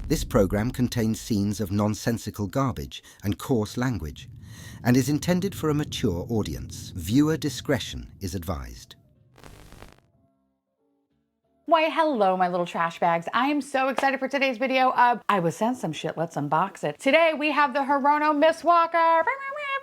This program contains scenes of nonsensical garbage and coarse language and is intended for a mature audience. Viewer discretion is advised. Why, hello, my little trash bags. I am so excited for today's video of I was sent some shit, let's unbox it. Today we have the Hirono Mist Walker.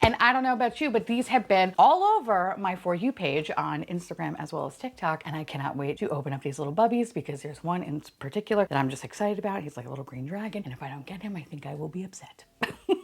And I don't know about you, but these have been all over my For You page on Instagram as well as TikTok. And I cannot wait to open up these little bubbies because there's one in particular that I'm just excited about. He's like a little green dragon. And if I don't get him, I think I will be upset.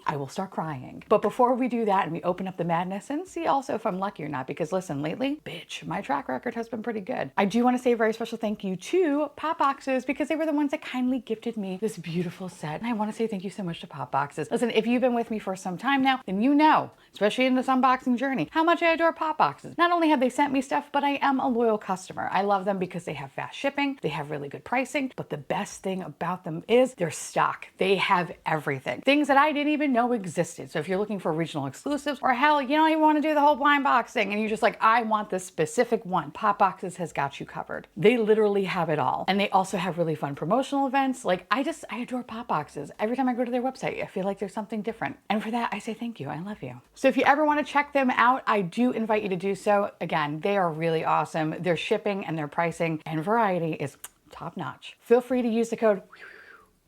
I will start crying. But before we do that and we open up the madness and see also if I'm lucky or not, because listen, lately, bitch, my track record has been pretty good. I do want to say a very special thank you to Pop Boxes because they were the ones that kindly gifted me this beautiful set. And I want to say thank you so much to Pop Boxes. Listen, if you've been with me for some time now, then you know, especially in this unboxing journey, how much I adore Pop Boxes. Not only have they sent me stuff, but I am a loyal customer. I love them because they have fast shipping, they have really good pricing, but the best thing about them is their stock. They have everything. Things that I didn't even know existed. So if you're looking for regional exclusives, or hell, you don't even want to do the whole blind box thing and you're just like, I want this specific one, Pop Boxes has got you covered. They literally have it all. And they also have really fun promotional events. Like I adore Pop Boxes. Every time I go to their website, I feel like there's something different. And for that, I say thank you. I love you. So if you ever want to check them out, I do invite you to do so. Again, they are really awesome. Their shipping and their pricing and variety is top notch. Feel free to use the code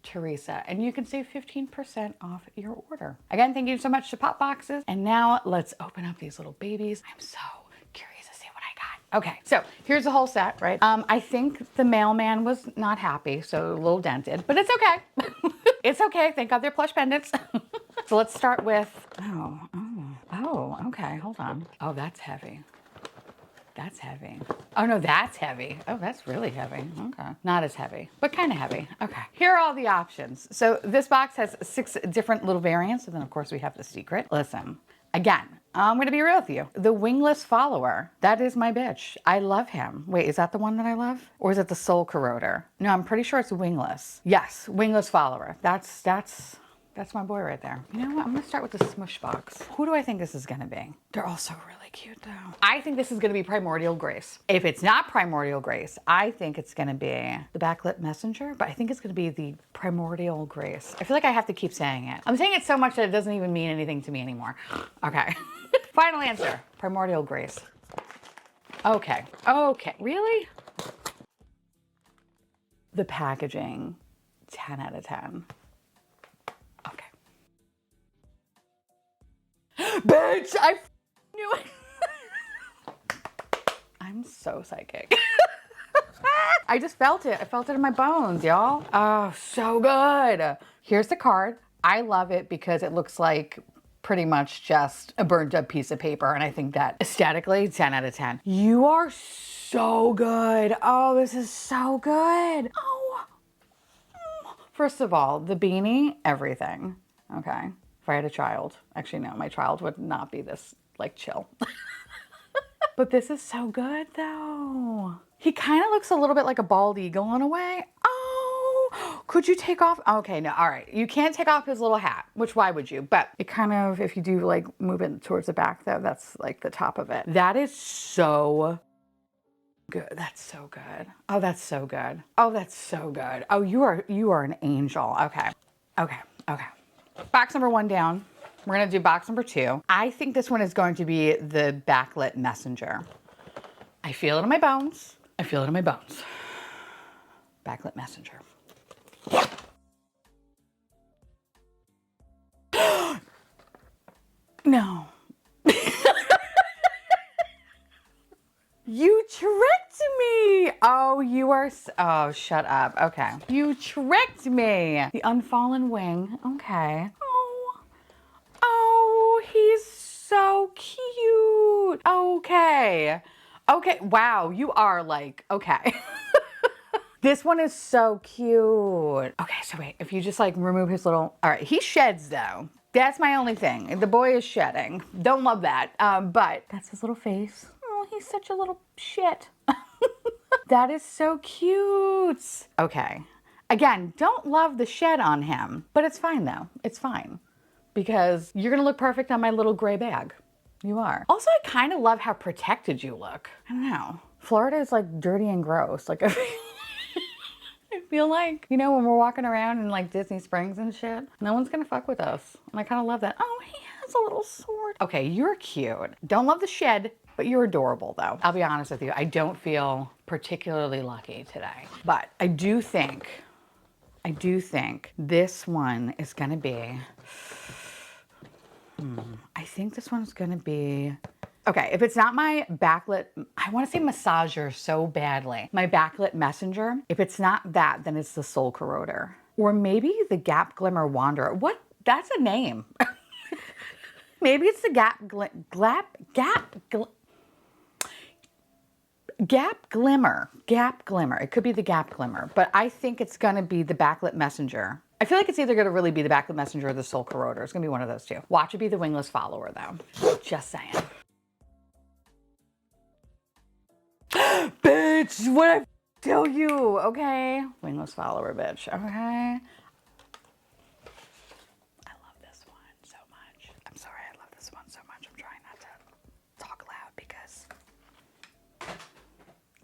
Theresa, and you can save 15% off your order. Again, thank you so much to Pop Boxes. And now let's open up these little babies. I'm so curious to see what I got. Okay, so here's the whole set, right? I think the mailman was not happy, so a little dented, but it's okay. It's okay. Thank God they're plush pendants. So let's start with, okay, hold on. Oh, that's heavy. That's heavy. Oh no, that's heavy. Oh, that's really heavy. Okay. Not as heavy, but kind of heavy. Okay. Here are all the options. So this box has 6 different little variants. And then of course we have the secret. Listen, again, I'm going to be real with you. The wingless follower, that is my bitch. I love him. Wait, is that the one that I love? Or is it the soul corroder? No, I'm pretty sure it's wingless. Yes, wingless follower. That's my boy right there. You know what? I'm gonna start with the smush box. Who do I think this is gonna be? They're all so really cute though. I think this is gonna be Primordial Grace. If it's not Primordial Grace, I think it's gonna be the Backlit Messenger, but I think it's gonna be the Primordial Grace. I feel like I have to keep saying it. I'm saying it so much that it doesn't even mean anything to me anymore. Okay. Final answer, Primordial Grace. Okay, really? The packaging, 10 out of 10. Bitch, I knew it. I'm so psychic. I just felt it. I felt it in my bones, y'all. Oh, so good. Here's the card. I love it because it looks like pretty much just a burned up piece of paper. And I think that aesthetically, 10 out of 10. You are so good. Oh, this is so good. Oh. First of all, the beanie, everything. Okay. If I had a child, actually no, my child would not be this like chill. But this is so good though. He kind of looks a little bit like a bald eagle in a way. Oh, could you take off? Okay, no, all right. You can't take off his little hat, which why would you? But it kind of, if you do like move it towards the back though, that's like the top of it. That is so good. That's so good. Oh, that's so good. Oh, that's so good. Oh, you are an angel. Okay. Box number 1 down. We're gonna do box number 2. I think this one is going to be the Backlit Messenger. I feel it in my bones. I feel it in my bones. Backlit Messenger. No. You tricked me. Oh, you are, oh, shut up. Okay. You tricked me. The Unfallen Wing. Okay. Oh, he's so cute. Okay. Okay. Wow. You are like, okay. This one is so cute. Okay. So wait, if you just like remove his little, all right. He sheds though. That's my only thing. The boy is shedding. Don't love that. But that's his little face. Oh, he's such a little shit. That is so cute. Okay. Again, don't love the shed on him, but it's fine though. It's fine because you're going to look perfect on my little gray bag. You are. Also, I kind of love how protected you look. I don't know. Florida is like dirty and gross. Like I feel like, you know, when we're walking around in like Disney Springs and shit, no one's gonna fuck with us. And I kind of love that. Oh, he has a little sword. Okay, you're cute. Don't love the shed, but you're adorable though. I'll be honest with you, I don't feel particularly lucky today. But I do think this one is gonna be, I think this one's gonna be, okay, if it's not my backlit, I wanna say massager so badly. My backlit messenger, if it's not that, then it's the soul corroder. Or maybe the Gap Glimmer Wanderer. What? That's a name. Maybe it's the Gap Glimmer. Gap Glimmer. It could be the Gap Glimmer, but I think it's gonna be the backlit messenger. I feel like it's either gonna really be the backlit messenger or the soul corroder. It's gonna be one of those two. Watch it be the wingless follower though. Just saying. Bitch, what I tell you, okay? Wingless follower, bitch, okay? I love this one so much. I'm sorry, I love this one so much. I'm trying not to talk loud because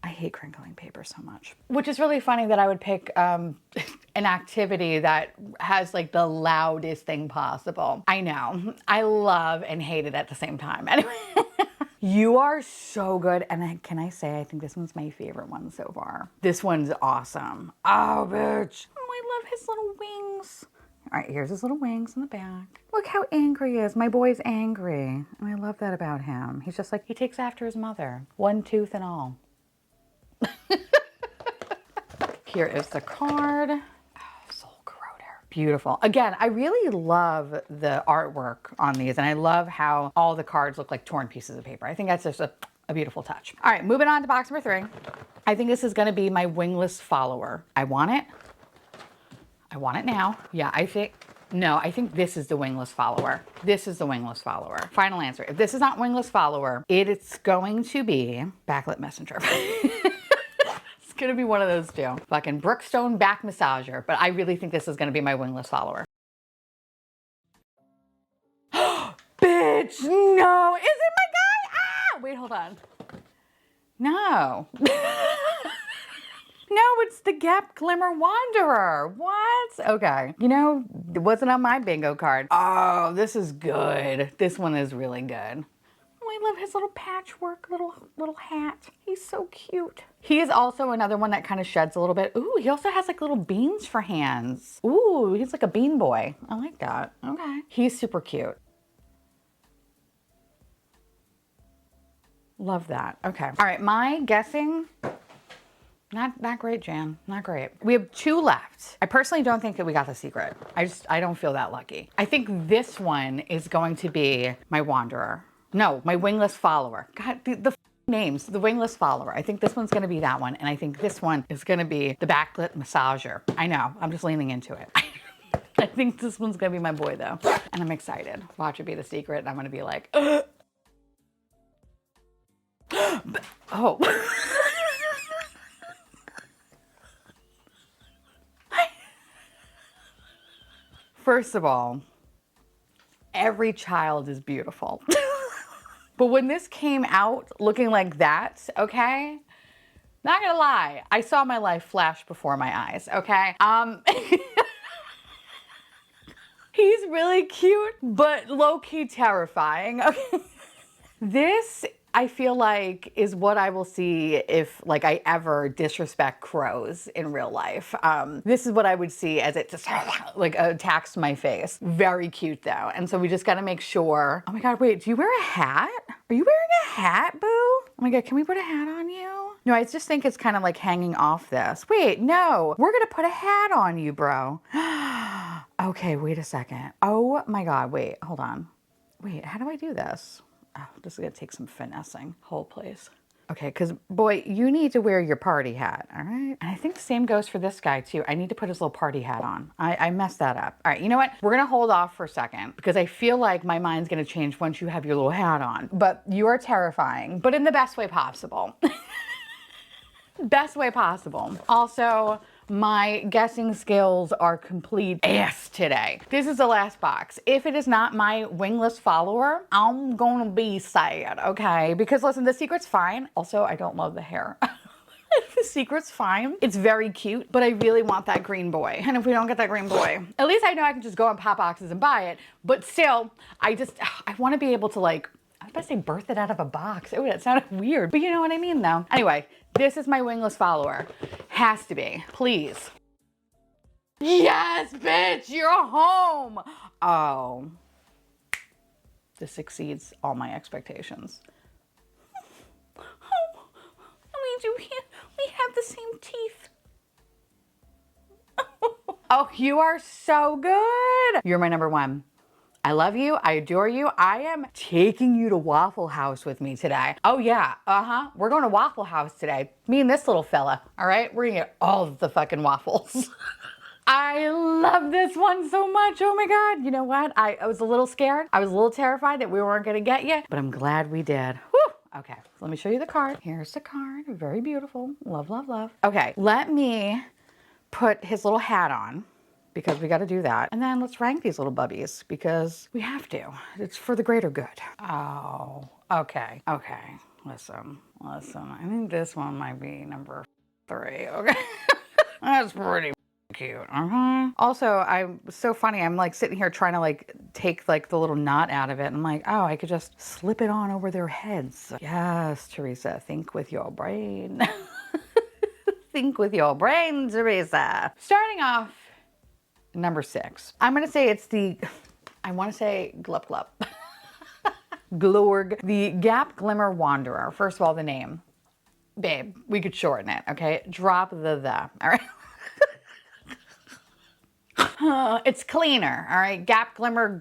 I hate crinkling paper so much. Which is really funny that I would pick an activity that has like the loudest thing possible. I know, I love and hate it at the same time. Anyway. You are so good. And can I say, I think this one's my favorite one so far. This one's awesome. Oh, bitch. Oh, I love his little wings. All right, here's his little wings in the back. Look how angry he is. My boy's angry. And I love that about him. He's just like, he takes after his mother. One tooth and all. Here is the card. Beautiful. Again, I really love the artwork on these, and I love how all the cards look like torn pieces of paper. I think that's just a beautiful touch. All right, moving on to box number 3. I think this is gonna be my wingless follower. I want it. I want it now. Yeah, I think this is the wingless follower. This is the wingless follower. Final answer. If this is not wingless follower, it's going to be backlit messenger. Gonna be one of those two. Fucking Brookstone back massager, but I really think this is gonna be my wingless follower. Bitch, no, is it my guy? Ah, wait, hold on. No. No, it's the Gap Glimmer Wanderer. What? Okay. You know, it wasn't on my bingo card. Oh, this is good. This one is really good. I love his little patchwork little hat. He's so cute. He is also another one that kind of sheds a little bit. Ooh, he also has like little beans for hands. Ooh, he's like a bean boy. I like that. Okay. He's super cute. Love that. Okay. All right, my guessing, not great, Jan. Not great. We have 2 left. I personally don't think that we got the secret. I don't feel that lucky. I think this one is going to be my wanderer. No, my wingless follower. God, the names, the wingless follower. I think this one's gonna be that one. And I think this one is gonna be the backlit massager. I know, I'm just leaning into it. I think this one's gonna be my boy though. And I'm excited. Watch it be the secret. And I'm gonna be like, oh. First of all, every child is beautiful. But when this came out looking like that, okay, not gonna lie, I saw my life flash before my eyes, okay? He's really cute, but low-key terrifying, okay? This, I feel like, is what I will see if like I ever disrespect crows in real life. This is what I would see as it just like attacks my face. Very cute though. And so we just gotta make sure. Oh my God, wait, do you wear a hat? Are you wearing a hat, boo? Oh my God, can we put a hat on you? No, I just think it's kind of like hanging off this. Wait, no, we're gonna put a hat on you, bro. Okay, wait a second. Oh my God, wait, hold on. Wait, how do I do this? Oh, this is gonna take some finessing. Hold, please. Okay, because boy, you need to wear your party hat, all right? And I think the same goes for this guy too. I need to put his little party hat on. I messed that up. All right, you know what? We're gonna hold off for a second because I feel like my mind's gonna change once you have your little hat on. But you are terrifying, but in the best way possible. Best way possible. Also, my guessing skills are complete ass today. This is the last box. If it is not my wingless follower, I'm gonna be sad, okay? Because listen, the secret's fine. Also, I don't love the hair. I The secret's fine. It's very cute, but I really want that green boy. And if we don't get that green boy, at least I know I can just go on Pop Boxes and buy it. But still, I want to be able to, like, I was about to say birth it out of a box. Oh, that sounded weird. But you know what I mean, though. Anyway, this is my wingless follower. Has to be. Please. Yes, bitch, you're home. Oh. This exceeds all my expectations. Oh, we have the same teeth. Oh, you are so good. You're my number one. I love you. I adore you. I am taking you to Waffle House with me today. Oh yeah, we're going to Waffle House today. Me and this little fella, all right? We're gonna get all of the fucking waffles. I love this one so much. Oh my God. You know what? I was a little scared. I was a little terrified that we weren't gonna get you, but I'm glad we did. Whew. Okay, so let me show you the card. Here's the card. Very beautiful. Love, love, love. Okay, let me put his little hat on, because we got to do that. And then let's rank these little bubbies because we have to. It's for the greater good. Oh, okay. Okay. Listen. I think this one might be number 3. Okay. That's pretty cute. Also, I'm so funny. I'm like sitting here trying to like take like the little knot out of it. I'm like, oh, I could just slip it on over their heads. Yes, Theresa, think with your brain. Think with your brain, Theresa. Starting off, number 6. I'm gonna say it's the, I wanna say Glup Glup. Glorg, the Gap Glimmer Wanderer. First of all, the name. Babe, we could shorten it, okay? Drop the, all right? It's cleaner, all right? Gap Glimmer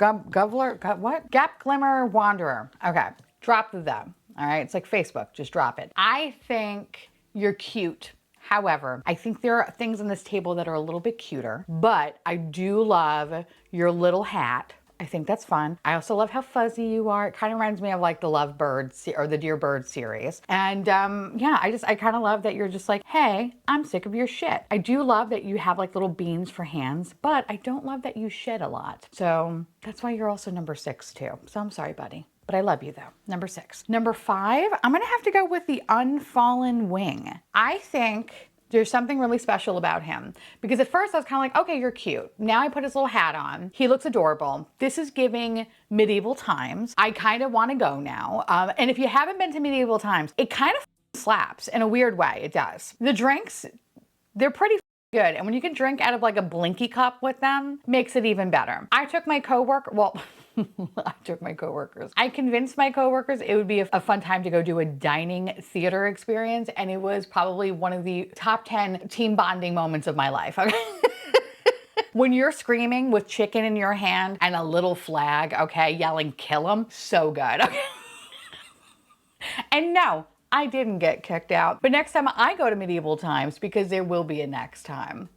what? Gap Glimmer Wanderer. Okay, drop the, all right? It's like Facebook, just drop it. I think you're cute. However, I think there are things on this table that are a little bit cuter, but I do love your little hat. I think that's fun. I also love how fuzzy you are. It kind of reminds me of like the Lovebird or the Dear Bird series. And yeah, I kind of love that you're just like, hey, I'm sick of your shit. I do love that you have like little beans for hands, but I don't love that you shed a lot. So that's why you're also number 6 too. So I'm sorry, buddy. But I love you though. Number 6. Number 5, I'm gonna have to go with the Unfallen Wing. I think there's something really special about him because at first I was kind of like, okay, you're cute. Now I put his little hat on. He looks adorable. This is giving medieval times. I kind of want to go now. And if you haven't been to medieval times, it kind of slaps in a weird way. It does. The drinks, they're pretty good. And when you can drink out of like a blinky cup with them, makes it even better. I took my coworker, well, I took my coworkers. I convinced my coworkers it would be a fun time to go do a dining theater experience, and it was probably one of the top 10 team bonding moments of my life. Okay? When you're screaming with chicken in your hand and a little flag, okay, yelling, kill him, so good. Okay? And no, I didn't get kicked out. But next time I go to medieval times, because there will be a next time.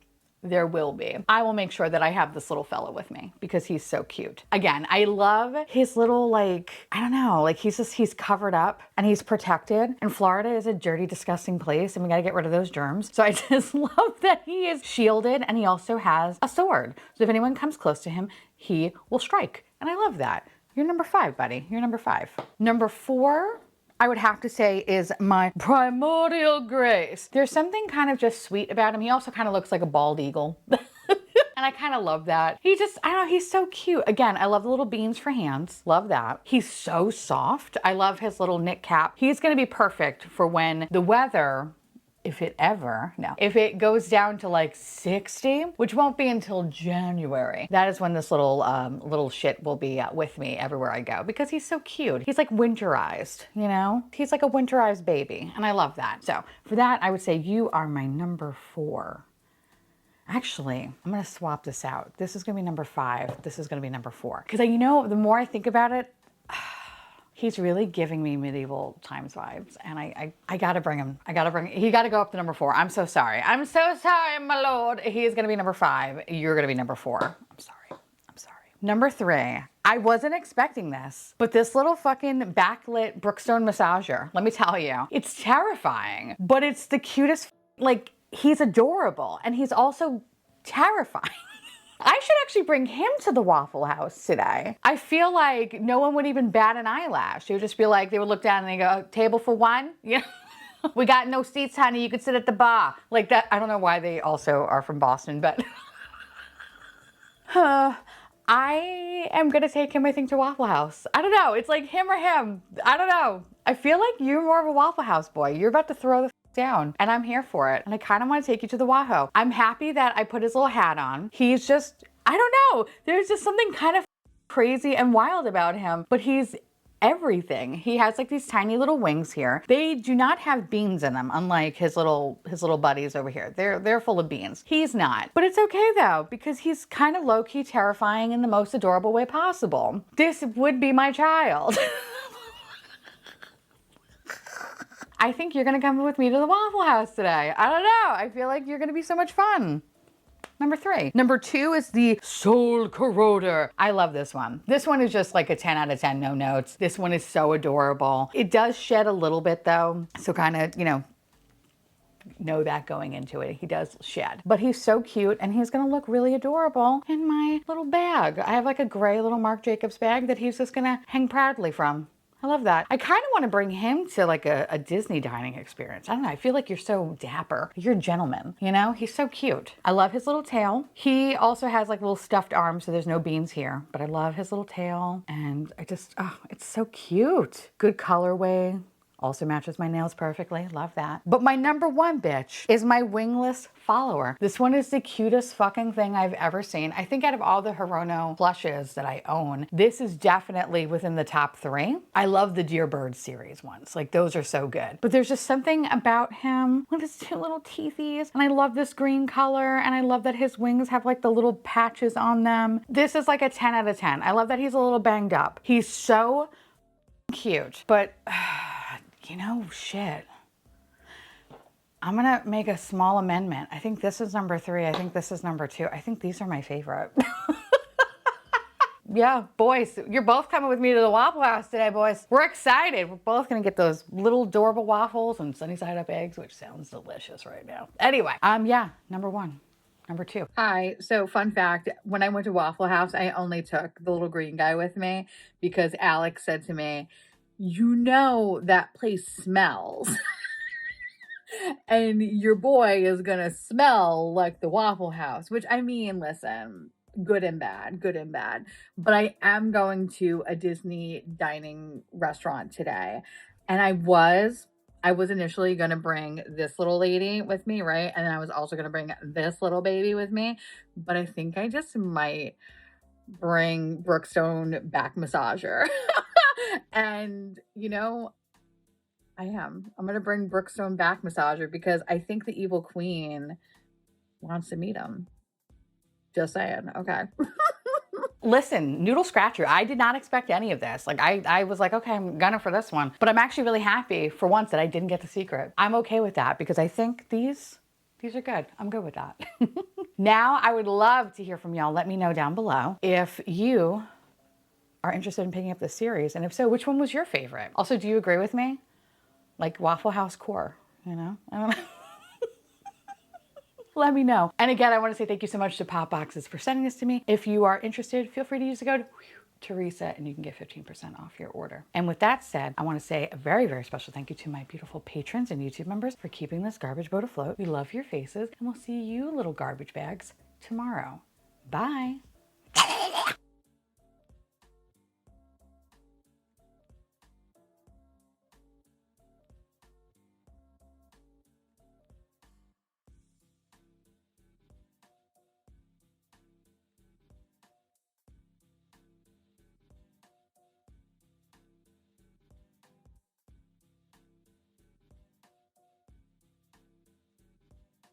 There will be. I will make sure that I have this little fella with me because he's so cute. Again, I love his little, like, I don't know, like he's covered up and he's protected. And Florida is a dirty, disgusting place and we gotta get rid of those germs. So I just love that he is shielded and he also has a sword. So if anyone comes close to him, he will strike. And I love that. You're number 5, buddy. You're number 5. Number 4, I would have to say is my Primordial Grace. There's something kind of just sweet about him. He also kind of looks like a bald eagle. And I kind of love that. He just, I don't know, he's so cute. Again, I love the little beans for hands. Love that. He's so soft. I love his little knit cap. He's gonna be perfect for when the weather, if it goes down to like 60, which won't be until January. That is when this little shit will be with me everywhere I go because he's so cute. He's like winterized, you know? He's like a winterized baby and I love that. So for that, I would say you are my number 4. Actually, I'm gonna swap this out. This is gonna be number 5. This is gonna be number 4. Because you know, the more I think about it, he's really giving me medieval times vibes and I gotta bring him. He gotta go up to number 4. I'm so sorry. I'm so sorry, my lord. He is gonna be number 5. You're gonna be number 4. I'm sorry. Number 3. I wasn't expecting this, but this little fucking backlit Brookstone massager, let me tell you, it's terrifying, but it's the cutest, like, he's adorable and he's also terrifying. I should actually bring him to the Waffle House today. I feel like no one would even bat an eyelash. They would just be like, they would look down and they go, table for one? You know? We got no seats, honey. You could sit at the bar. Like that. I don't know why they also are from Boston, but I am gonna take him, I think, to Waffle House. I don't know. It's like him or him. I don't know. I feel like you're more of a Waffle House boy. You're about to throw the down, and I'm here for it. And I kind of want to take you to the Waho. I'm happy that I put his little hat on. He's just, I don't know. There's just something kind of crazy and wild about him, but he's everything. He has like these tiny little wings here. They do not have beans in them, unlike his little buddies over here. They're full of beans. He's not. But it's okay though, because he's kind of low-key terrifying in the most adorable way possible. This would be my child. I think you're gonna come with me to the Waffle House today. I don't know. I feel like you're gonna be so much fun. Number 3. Number 2 is the Soul Corroder. I love this one. This one is just like a 10 out of 10, no notes. This one is so adorable. It does shed a little bit though. So kind of, you know that going into it. He does shed. But he's so cute and he's gonna look really adorable in my little bag. I have like a gray little Marc Jacobs bag that he's just gonna hang proudly from. I love that. I kind of want to bring him to like a Disney dining experience. I don't know. I feel like you're so dapper. You're a gentleman, you know? He's so cute. I love his little tail. He also has like little stuffed arms, so there's no beans here. But I love his little tail. And I just, oh, it's so cute. Good colorway. Also matches my nails perfectly. Love that. But my number 1 bitch is my wingless follower. This one is the cutest fucking thing I've ever seen. I think out of all the Hirono plushes that I own, this is definitely within the top 3. I love the Dear Bird series ones. Like those are so good. But there's just something about him with his 2 little teethies. And I love this green color. And I love that his wings have like the little patches on them. This is like a 10 out of 10. I love that he's a little banged up. He's so cute. But you know, shit. I'm gonna make a small amendment. I think this is number 3. I think this is number 2. I think these are my favorite. Yeah, boys, you're both coming with me to the Waffle House today, boys. We're excited. We're both gonna get those little adorable waffles and sunny side up eggs, which sounds delicious right now. Anyway, yeah, number 1. Number 2. Hi, so fun fact, when I went to Waffle House, I only took the little green guy with me because Alex said to me, you know that place smells. And your boy is gonna smell like the Waffle House, which I mean, listen, good and bad, good and bad. But I am going to a Disney dining restaurant today. And I was initially gonna bring this little lady with me, right? And then I was also gonna bring this little baby with me. But I think I just might bring Brookstone back massager. And you know, I'm gonna bring Brookstone back massager because I think the evil queen wants to meet him. Just saying. Okay. Listen, Noodle Scratcher, I did not expect any of this. Like I was like, okay, I'm gunning for this one. But I'm actually really happy for once that I didn't get the secret. I'm okay with that because I think these are good. I'm good with that. Now I would love to hear from y'all. Let me know down below if you are interested in picking up this series. And if so, which one was your favorite? Also, do you agree with me? Like Waffle House core, you know? I don't know. Let me know. And again, I want to say thank you so much to Pop Boxes for sending this to me. If you are interested, feel free to use the code Theresa and you can get 15% off your order. And with that said, I want to say a very, very special thank you to my beautiful patrons and YouTube members for keeping this garbage boat afloat. We love your faces and we'll see you little garbage bags tomorrow. Bye.